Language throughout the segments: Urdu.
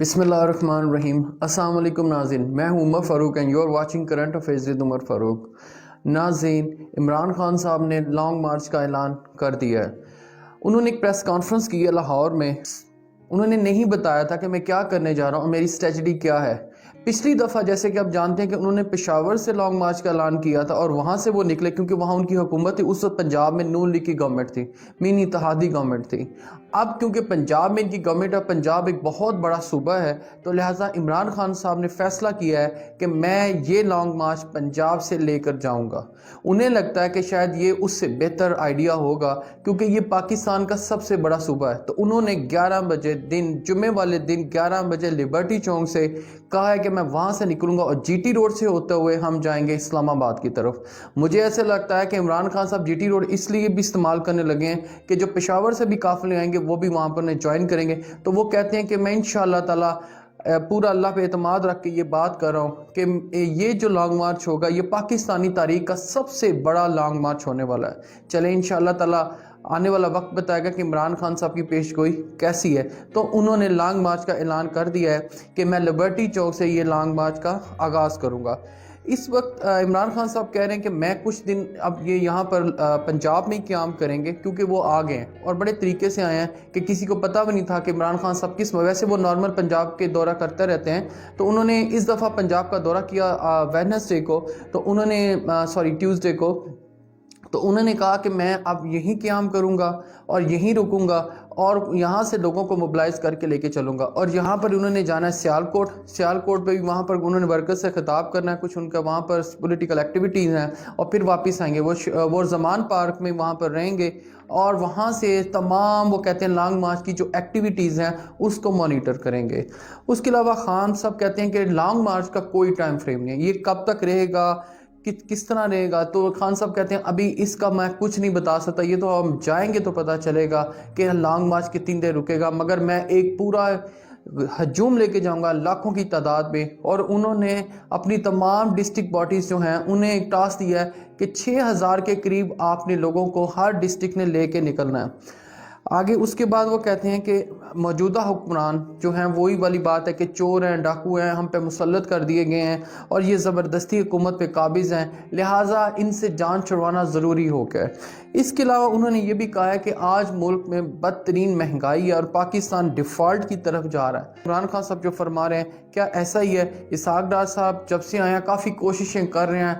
بسم اللہ الرحمن الرحیم۔ السلام علیکم ناظرین، میں ہوں Umar Farooq and you are watching current affairs with Umar Farooq. ناظرین، عمران خان صاحب نے لانگ مارچ کا اعلان کر دیا ہے۔ انہوں نے ایک پریس کانفرنس کی ہے لاہور میں۔ انہوں نے نہیں بتایا تھا کہ میں کیا کرنے جا رہا ہوں، میری اسٹریٹجی کیا ہے۔ پچھلی دفعہ جیسے کہ آپ جانتے ہیں کہ انہوں نے پشاور سے لانگ مارچ کا اعلان کیا تھا اور وہاں سے وہ نکلے کیونکہ وہاں ان کی حکومت تھی۔ اس وقت پنجاب میں نون لیگ کی گورنمنٹ تھی، مین اتحادی گورنمنٹ تھی۔ اب کیونکہ پنجاب میں ان کی گورنمنٹ ہے، پنجاب ایک بہت بڑا صوبہ ہے، تو لہٰذا عمران خان صاحب نے فیصلہ کیا ہے کہ میں یہ لانگ مارچ پنجاب سے لے کر جاؤں گا۔ انہیں لگتا ہے کہ شاید یہ اس سے بہتر آئیڈیا ہوگا کیونکہ یہ پاکستان کا سب سے بڑا صوبہ ہے۔ تو انہوں نے 11 بجے جمعے والے دن 11 بجے لبرٹی چوک سے کہا ہے کہ میں وہاں سے نکلوں گا اور جی ٹی روڈ سے ہوتے ہوئے ہم جائیں گے اسلام آباد کی طرف۔ مجھے ایسے لگتا ہے کہ عمران خان صاحب جی ٹی روڈ اس لیے بھی استعمال کرنے لگے ہیں کہ جو پشاور سے بھی قافلے آئیں گے وہ بھی وہاں پر جوائن کریں گے۔ تو وہ کہتے ہیں کہ میں انشاءاللہ تعالی پورا اللہ پہ اعتماد رکھ کے یہ بات کر رہا ہوں کہ یہ جو لانگ مارچ ہوگا یہ پاکستانی تاریخ کا سب سے بڑا لانگ مارچ ہونے والا ہے۔ چلیں انشاءاللہ تعالی آنے والا وقت بتائے گا کہ عمران خان صاحب کی پیش گوئی کیسی ہے۔ تو انہوں نے لانگ مارچ کا اعلان کر دیا ہے کہ میں لبرٹی چوک سے یہ لانگ مارچ کا آغاز کروں گا۔ اس وقت عمران خان صاحب کہہ رہے ہیں کہ میں کچھ دن اب یہ یہاں پر پنجاب میں قیام کریں گے کیونکہ وہ آ گئے ہیں اور بڑے طریقے سے آئے ہیں کہ کسی کو پتہ بھی نہیں تھا کہ عمران خان صاحب کس ویسے وہ نارمل پنجاب کے دورہ کرتے رہتے ہیں۔ تو انہوں نے اس دفعہ پنجاب کا دورہ کیا ویڈنسڈے کو، تو انہوں نے ٹیوزڈے کو، تو انہوں نے کہا کہ میں اب یہیں قیام کروں گا اور یہیں رکوں گا اور یہاں سے لوگوں کو موبلائز کر کے لے کے چلوں گا۔ اور یہاں پر انہوں نے جانا ہے سیالکوٹ پہ بھی، وہاں پر انہوں نے ورکر سے خطاب کرنا ہے، کچھ ان کا وہاں پر پولیٹیکل ایکٹیویٹیز ہیں، اور پھر واپس آئیں گے وہ زمان پارک میں وہاں پر رہیں گے اور وہاں سے تمام وہ کہتے ہیں لانگ مارچ کی جو ایکٹیویٹیز ہیں اس کو مانیٹر کریں گے۔ اس کے علاوہ خان صاحب کہتے ہیں کہ لانگ مارچ کا کوئی ٹائم فریم نہیں ہے، یہ کب تک رہے گا، کس طرح رہے گا۔ تو خان صاحب کہتے ہیں ابھی اس کا میں کچھ نہیں بتا سکتا، یہ تو ہم جائیں گے تو پتہ چلے گا کہ لانگ مارچ کتنی دیر رکے گا، مگر میں ایک پورا ہجوم لے کے جاؤں گا لاکھوں کی تعداد میں۔ اور انہوں نے اپنی تمام ڈسٹرکٹ باڈیز جو ہیں انہیں ایک ٹاسک دیا ہے کہ 6000 کے قریب آپ نے لوگوں کو ہر ڈسٹرکٹ نے لے کے نکلنا ہے آگے۔ اس کے بعد وہ کہتے ہیں کہ موجودہ حکمران جو ہیں وہی والی بات ہے کہ چور ہیں، ڈاکو ہیں، ہم پہ مسلط کر دیے گئے ہیں اور یہ زبردستی حکومت پہ قابض ہیں، لہٰذا ان سے جان چھڑوانا ضروری ہو گیا ہے۔ اس کے علاوہ انہوں نے یہ بھی کہا ہے کہ آج ملک میں بدترین مہنگائی ہے اور پاکستان ڈیفالٹ کی طرف جا رہا ہے۔ عمران خان صاحب جو فرما رہے ہیں کیا ایسا ہی ہے؟ اسحاق ڈار صاحب جب سے آئے ہیں کافی کوششیں کر رہے ہیں،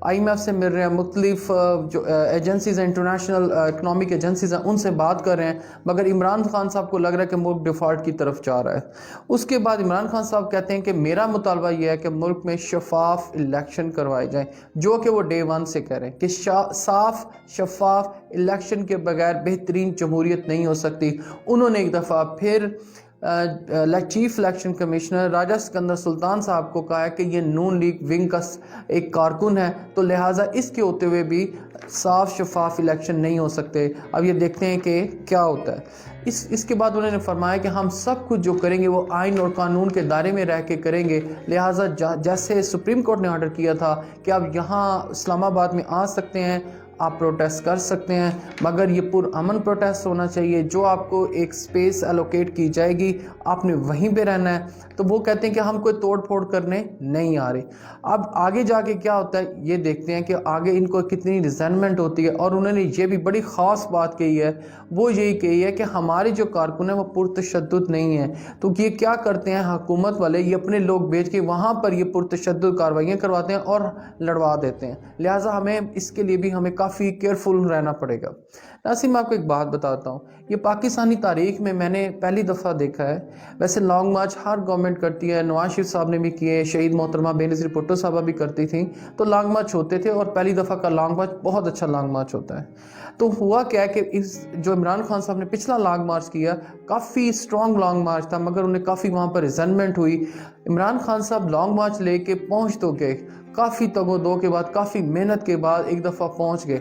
IMF سے مل رہے ہیں، مختلف جو ایجنسیز ہیں، انٹرنیشنل اکنامک ایجنسیز ہیں، ان سے بات کر رہے ہیں، مگر عمران خان صاحب کو لگ رہا ہے کہ ملک ڈیفالٹ کی طرف جا رہا ہے۔ اس کے بعد عمران خان صاحب کہتے ہیں کہ میرا مطالبہ یہ ہے کہ ملک میں شفاف الیکشن کروائے جائیں، جو کہ وہ ڈے 1 سے کہہ رہے ہیں کہ صاف شفاف الیکشن کے بغیر بہترین جمہوریت نہیں ہو سکتی۔ انہوں نے ایک دفعہ پھر چیف الیکشن کمشنر راجہ سکندر سلطان صاحب کو کہا ہے کہ یہ نون لیگ ونگ کا ایک کارکن ہے، تو لہٰذا اس کے ہوتے ہوئے بھی صاف شفاف الیکشن نہیں ہو سکتے۔ اب یہ دیکھتے ہیں کہ کیا ہوتا ہے۔ اس کے بعد انہوں نے فرمایا کہ ہم سب کچھ جو کریں گے وہ آئین اور قانون کے دائرے میں رہ کے کریں گے، لہٰذا جیسے سپریم کورٹ نے آرڈر کیا تھا کہ آپ یہاں اسلام آباد میں آ سکتے ہیں، آپ پروٹیسٹ کر سکتے ہیں، مگر یہ پرامن پروٹیسٹ ہونا چاہیے، جو آپ کو ایک سپیس الوکیٹ کی جائے گی آپ نے وہیں پہ رہنا ہے۔ تو وہ کہتے ہیں کہ ہم کوئی توڑ پھوڑ کرنے نہیں آ رہے۔ اب آگے جا کے کیا ہوتا ہے یہ دیکھتے ہیں کہ آگے ان کو کتنی ریزنمنٹ ہوتی ہے۔ اور انہوں نے یہ بھی بڑی خاص بات کہی ہے، وہ یہی کہی ہے کہ ہمارے جو کارکن ہیں وہ پرتشدد نہیں ہیں۔ تو یہ کیا کرتے ہیں حکومت والے، یہ اپنے لوگ بھیج کے وہاں پر یہ پرتشدد کارروائیاں کرواتے ہیں اور لڑوا دیتے ہیں، لہٰذا ہمیں اس کے لیے بھی ہمیں کافی کیئرفل رہنا پڑے گا۔ ناصرین، میں آپ کو ایک بات بتاتا ہوں، یہ پاکستانی تاریخ میں نے پہلی دفعہ دیکھا ہے، ویسے لانگ مارچ ہر گورنمنٹ کرتی ہے، نواز شریف صاحب نے بھی کیے، شہید محترمہ بینظیر بھٹو صاحبہ بھی کرتی تھیں، تو لانگ مارچ ہوتے تھے اور پہلی دفعہ کا لانگ مارچ بہت اچھا لانگ مارچ ہوتا ہے۔ تو ہوا کیا ہے کہ جو عمران خان صاحب نے پچھلا لانگ مارچ کیا کافی اسٹرانگ لانگ مارچ تھا، مگر انہیں کافی وہاں پر ریزنمنٹ ہوئی۔ عمران خان صاحب لانگ مارچ لے کے پہنچ تو گئے، کافی تگ و دو کے بعد، کافی محنت کے بعد ایک دفعہ پہنچ گئے،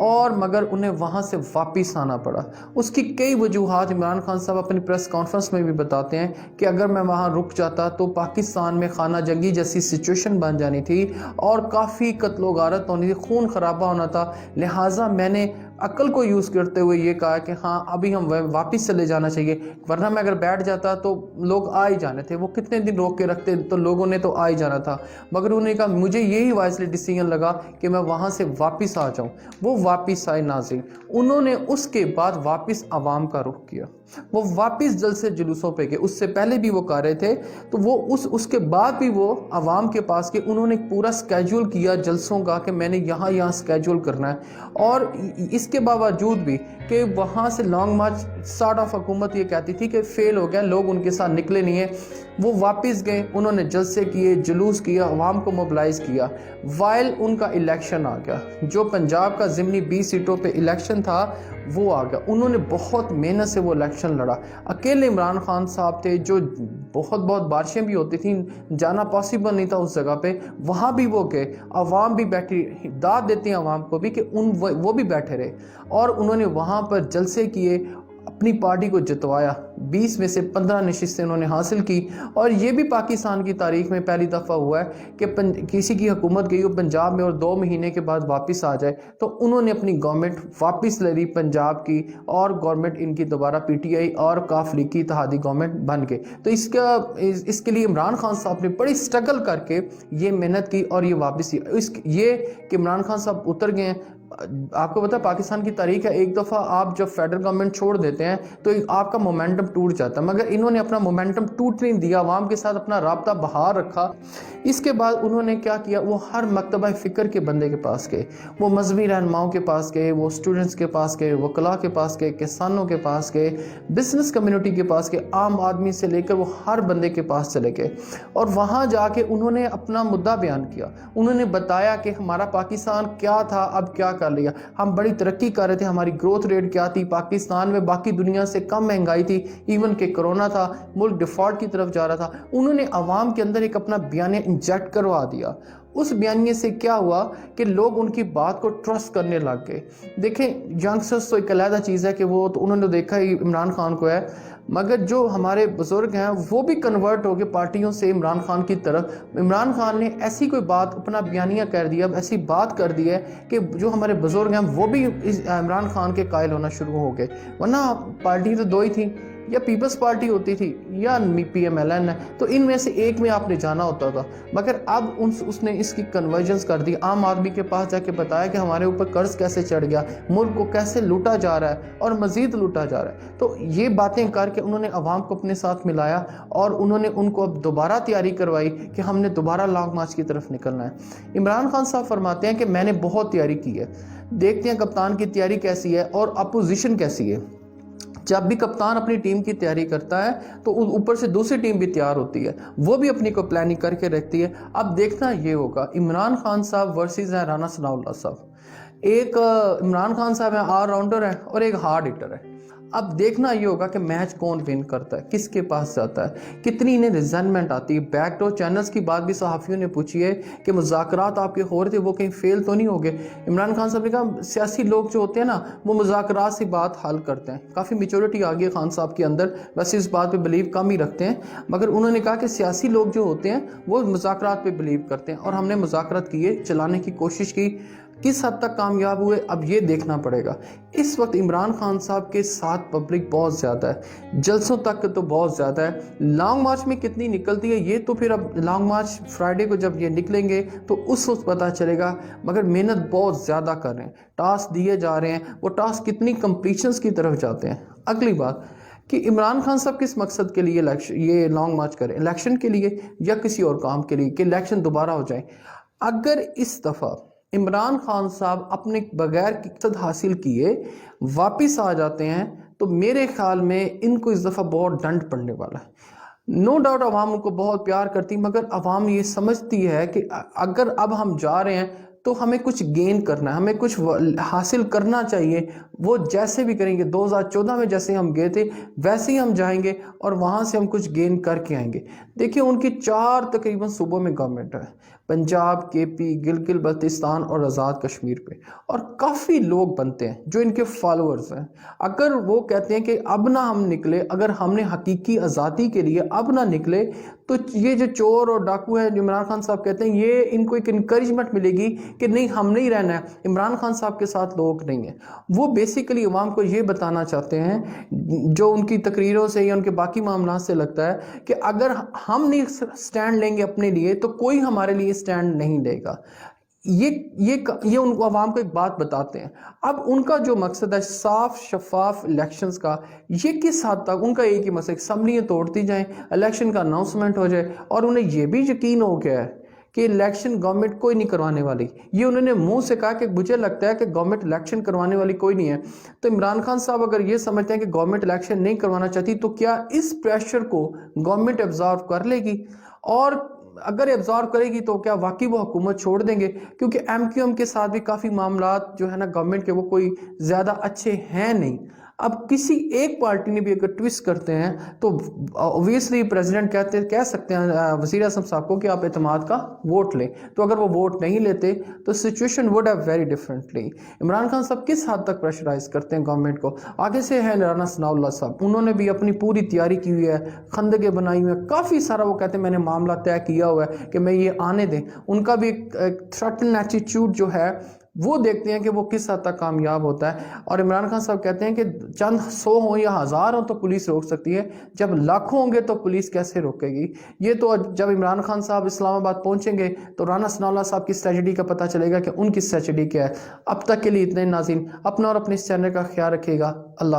اور مگر انہیں وہاں سے واپس آنا پڑا۔ اس کی کئی وجوہات عمران خان صاحب اپنی پریس کانفرنس میں بھی بتاتے ہیں کہ اگر میں وہاں رک جاتا تو پاکستان میں خانہ جنگی جیسی سچویشن بن جانی تھی اور کافی قتل و غارت ہونی تھی، خون خرابہ ہونا تھا، لہٰذا میں نے عقل کو یوز کرتے ہوئے یہ کہا کہ ہاں ابھی ہم واپس چلے جانا چاہیے، ورنہ میں اگر بیٹھ جاتا تو لوگ آ ہی جانے تھے، وہ کتنے دن روک کے رکھتے تو لوگوں نے تو آ ہی جانا تھا، مگر انہوں نے کہا مجھے یہی وائزلی ڈیسیجن لگا کہ میں وہاں سے واپس آ جاؤں۔ وہ واپس آئے ناظرین، انہوں نے اس کے بعد واپس عوام کا رخ کیا، وہ واپس جلسے جلوسوں پہ گئے، اس سے پہلے بھی وہ کر رہے تھے تو وہ اس کے بعد بھی وہ عوام کے پاس کے انہوں نے پورا سکیجول کیا جلسوں کا کہ میں نے یہاں سکیجول کرنا ہے، اور اس کے باوجود بھی کہ وہاں سے لانگ مارچ سارٹ آف حکومت یہ کہتی تھی کہ فیل ہو گیا، لوگ ان کے ساتھ نکلے نہیں ہیں، وہ واپس گئے، انہوں نے جلسے کیے، جلوس کیا، عوام کو موبلائز کیا، وائل ان کا الیکشن آ گیا، جو پنجاب کا ضمنی 20 سیٹوں پہ الیکشن تھا وہ آ گیا۔ انہوں نے بہت محنت سے وہ الیکشن لڑا، اکیلے عمران خان صاحب تھے، جو بہت بارشیں بھی ہوتی تھیں، جانا پاسبل نہیں تھا اس جگہ پہ، وہاں بھی وہ گئے، عوام بھی بیٹھی، داد دیتے ہیں عوام کو بھی کہ وہ بھی بیٹھے رہے، اور انہوں نے وہاں پر جلسے کیے، اپنی پارٹی کو جتوایا، 20 میں سے 15 نشستیں انہوں نے حاصل کی، اور یہ بھی پاکستان کی تاریخ میں پہلی دفعہ ہوا ہے کہ کسی کی حکومت گئی ہو پنجاب میں اور 2 مہینے کے بعد واپس آ جائے، تو انہوں نے اپنی گورنمنٹ واپس لے لی پنجاب کی، اور گورنمنٹ ان کی دوبارہ پی ٹی آئی اور کاف لیگ کی اتحادی گورنمنٹ بن گئے۔ تو اس کے لیے عمران خان صاحب نے بڑی سٹرگل کر کے یہ محنت کی اور یہ واپس یہ کہ عمران خان صاحب اتر گئے ہیں۔ آپ کو پتا پاکستان کی تاریخ ہے، ایک دفعہ آپ جب فیڈرل گورنمنٹ چھوڑ دیتے ہیں تو آپ کا مومنٹم ٹوٹ جاتا ہے، مگر انہوں نے اپنا مومنٹم ٹوٹ نہیں دیا، عوام کے ساتھ اپنا رابطہ بحال رکھا۔ اس کے بعد انہوں نے کیا کیا، وہ ہر مکتبہ فکر کے بندے کے پاس گئے، وہ مذہبی رہنماؤں کے پاس گئے، وہ اسٹوڈنٹس کے پاس گئے، وکلاء کے پاس گئے، کسانوں کے پاس گئے، بزنس کمیونٹی کے پاس گئے، عام آدمی سے لے کر وہ ہر بندے کے پاس چلے گئے، اور وہاں جا کے انہوں نے اپنا مدعا بیان کیا، انہوں نے بتایا کہ ہمارا پاکستان کیا تھا، اب کیا کر لیا، ہم بڑی ترقی کر رہے تھے، ہماری گروتھ ریٹ کیا تھی، پاکستان میں باقی دنیا سے کم مہنگائی تھی، ایون کہ کرونا تھا، ملک ڈیفالٹ کی طرف جا رہا تھا۔ انہوں نے عوام کے اندر ایک اپنا بیانیہ انجیکٹ کروا دیا۔ اس بیانیے سے کیا ہوا کہ لوگ ان کی بات کو ٹرسٹ کرنے لگ گئے۔ دیکھیں ینگسٹرز تو ایک علیحدہ چیز ہے کہ وہ تو انہوں نے دیکھا ہی عمران خان کو ہے، مگر جو ہمارے بزرگ ہیں وہ بھی کنورٹ ہو گئے پارٹیوں سے عمران خان کی طرف۔ عمران خان نے ایسی کوئی بات اپنا بیانیہ کر دیا، ایسی بات کر دی ہے کہ جو ہمارے بزرگ ہیں وہ بھی عمران خان کے قائل ہونا شروع ہو گئے، ورنہ پارٹی تو 2 ہی تھیں، یا پیپلز پارٹی ہوتی تھی یا پی ایم ایل این ہے، تو ان میں سے ایک میں آپ نے جانا ہوتا تھا، مگر اب اس نے اس کی کنورجنس کر دی، عام آدمی کے پاس جا کے بتایا کہ ہمارے اوپر قرض کیسے چڑھ گیا، ملک کو کیسے لوٹا جا رہا ہے اور مزید لوٹا جا رہا ہے۔ تو یہ باتیں کر کے انہوں نے عوام کو اپنے ساتھ ملایا، اور انہوں نے ان کو اب دوبارہ تیاری کروائی کہ ہم نے دوبارہ لانگ مارچ کی طرف نکلنا ہے۔ عمران خان صاحب فرماتے ہیں کہ میں نے بہت تیاری کی ہے، دیکھتے ہیں کپتان کی تیاری کیسی ہے اور اپوزیشن کیسی ہے۔ جب بھی کپتان اپنی ٹیم کی تیاری کرتا ہے تو اوپر سے دوسری ٹیم بھی تیار ہوتی ہے، وہ بھی اپنی کو پلاننگ کر کے رکھتی ہے۔ اب دیکھنا یہ ہوگا عمران خان صاحب ورسز ہیں رانا ثناء اللہ صاحب، ایک عمران خان صاحب ہیں آل راؤنڈر ہیں اور ایک ہارڈ ہٹر ہے۔ اب دیکھنا یہ ہوگا کہ میچ کون ون کرتا ہے، کس کے پاس جاتا ہے، کتنی انہیں ریزنمنٹ آتی ہے۔ بیک ڈور چینلز کی بات بھی صحافیوں نے پوچھی ہے کہ مذاکرات آپ کے ہو رہے تھے وہ کہیں فیل تو نہیں ہو گئے۔ عمران خان صاحب نے کہا سیاسی لوگ جو ہوتے ہیں نا وہ مذاکرات سے بات حل کرتے ہیں، کافی میچورٹی آ گئی ہے خان صاحب کے اندر، ویسے اس بات پہ بلیو کم ہی رکھتے ہیں، مگر انہوں نے کہا کہ سیاسی لوگ جو ہوتے ہیں وہ مذاکرات پہ بلیو کرتے ہیں، اور ہم نے مذاکرات کیے، چلانے کی کوشش کی، کس حد تک کامیاب ہوئے اب یہ دیکھنا پڑے گا۔ اس وقت عمران خان صاحب کے ساتھ پبلک بہت زیادہ ہے، جلسوں تک تو بہت زیادہ ہے، لانگ مارچ میں کتنی نکلتی ہے یہ تو پھر اب لانگ مارچ فرائیڈے کو جب یہ نکلیں گے تو اس وقت پتہ چلے گا، مگر محنت بہت زیادہ کر رہے ہیں، ٹاسک دیے جا رہے ہیں، وہ ٹاسک کتنی کمپلیشنز کی طرف جاتے ہیں۔ اگلی بات کہ عمران خان صاحب کس مقصد کے لیے یہ لانگ مارچ کریں، الیکشن کے لیے یا کسی اور کام کے لیے کہ الیکشن دوبارہ ہو جائیں۔ اگر اس دفعہ عمران خان صاحب اپنے بغیر مقصد حاصل کیے واپس آ جاتے ہیں تو میرے خیال میں ان کو اس دفعہ بہت ڈنڈ پڑنے والا ہے۔ نو ڈاؤٹ عوام ان کو بہت پیار کرتی، مگر عوام یہ سمجھتی ہے کہ اگر اب ہم جا رہے ہیں تو ہمیں کچھ گین کرنا ہے، ہمیں کچھ حاصل کرنا چاہیے، وہ جیسے بھی کریں گے 2014 میں جیسے ہم گئے تھے ویسے ہی ہم جائیں گے اور وہاں سے ہم کچھ گین کر کے آئیں گے۔ دیکھیں ان کی 4 تقریباً صوبوں میں گورنمنٹ ہے، پنجاب، کے پی، گلگت بلتستان اور آزاد کشمیر پہ، اور کافی لوگ بنتے ہیں جو ان کے فالورز ہیں۔ اگر وہ کہتے ہیں کہ اب نہ ہم نکلے، اگر ہم نے حقیقی آزادی کے لیے اب نہ نکلے، تو یہ جو چور اور ڈاکو ہیں عمران خان صاحب کہتے ہیں یہ ان کو ایک انکریجمنٹ ملے گی کہ نہیں ہم نہیں رہنا ہے، عمران خان صاحب کے ساتھ لوگ نہیں ہیں۔ وہ بیسیکلی عوام کو یہ بتانا چاہتے ہیں، جو ان کی تقریروں سے یا ان کے باقی معاملات سے لگتا ہے، کہ اگر ہم نہیں سٹینڈ لیں گے اپنے لیے تو کوئی ہمارے لیے سٹینڈ نہیں لے گا۔ یہ ان کو عوام کو ایک بات بتاتے ہیں۔ اب ان کا جو مقصد ہے صاف شفاف الیکشنز کا، یہ کس حد تک ان کا ایک ہی مسئلہ، اسمبلیاں توڑتی جائیں، الیکشن کا اناؤنسمنٹ ہو جائے، اور انہیں یہ بھی یقین ہو گیا ہے کہ الیکشن گورنمنٹ کوئی نہیں کروانے والی۔ یہ انہوں نے منہ سے کہا کہ مجھے لگتا ہے کہ گورنمنٹ الیکشن کروانے والی کوئی نہیں ہے۔ تو عمران خان صاحب اگر یہ سمجھتے ہیں کہ گورنمنٹ الیکشن نہیں کروانا چاہتی، تو کیا اس پریشر کو گورنمنٹ ایبزارو کر لے گی؟ اور اگر ایبزارو کرے گی تو کیا واقعی وہ حکومت چھوڑ دیں گے؟ کیونکہ ایم کیو ایم کے ساتھ بھی کافی معاملات جو ہے نا گورنمنٹ کے، وہ کوئی زیادہ اچھے ہیں نہیں۔ اب کسی ایک پارٹی نے بھی اگر ٹویسٹ کرتے ہیں تو اوبویسلی پریزیڈنٹ کہہ سکتے ہیں وزیر اعظم صاحب کو کہ آپ اعتماد کا ووٹ لیں، تو اگر وہ ووٹ نہیں لیتے تو situation would have very differently. Imran Khan صاحب کس حد تک پریشرائز کرتے ہیں گورنمنٹ کو؟ آگے سے ہے رانا ثناء اللہ صاحب، انہوں نے بھی اپنی پوری تیاری کی ہوئی ہے، خندقیں بنائی ہوئی ہیں، کافی سارا وہ کہتے ہیں میں نے معاملہ طے کیا ہوا ہے کہ میں یہ آنے دیں۔ ان کا بھی ایک تھریٹن ایٹیٹیوڈ جو ہے وہ دیکھتے ہیں کہ وہ کس حد تک کامیاب ہوتا ہے۔ اور عمران خان صاحب کہتے ہیں کہ چند 100 ہوں یا 1000 ہوں تو پولیس روک سکتی ہے، جب لاکھوں ہوں گے تو پولیس کیسے روکے گی؟ یہ تو جب عمران خان صاحب اسلام آباد پہنچیں گے تو رانا ثناء اللہ صاحب کی اسٹریٹجی کا پتہ چلے گا کہ ان کی اسٹریٹجی کیا ہے۔ اب تک کے لیے اتنے، ناظرین اپنا اور اپنے اس چینل کا خیال رکھیے گا۔ اللہ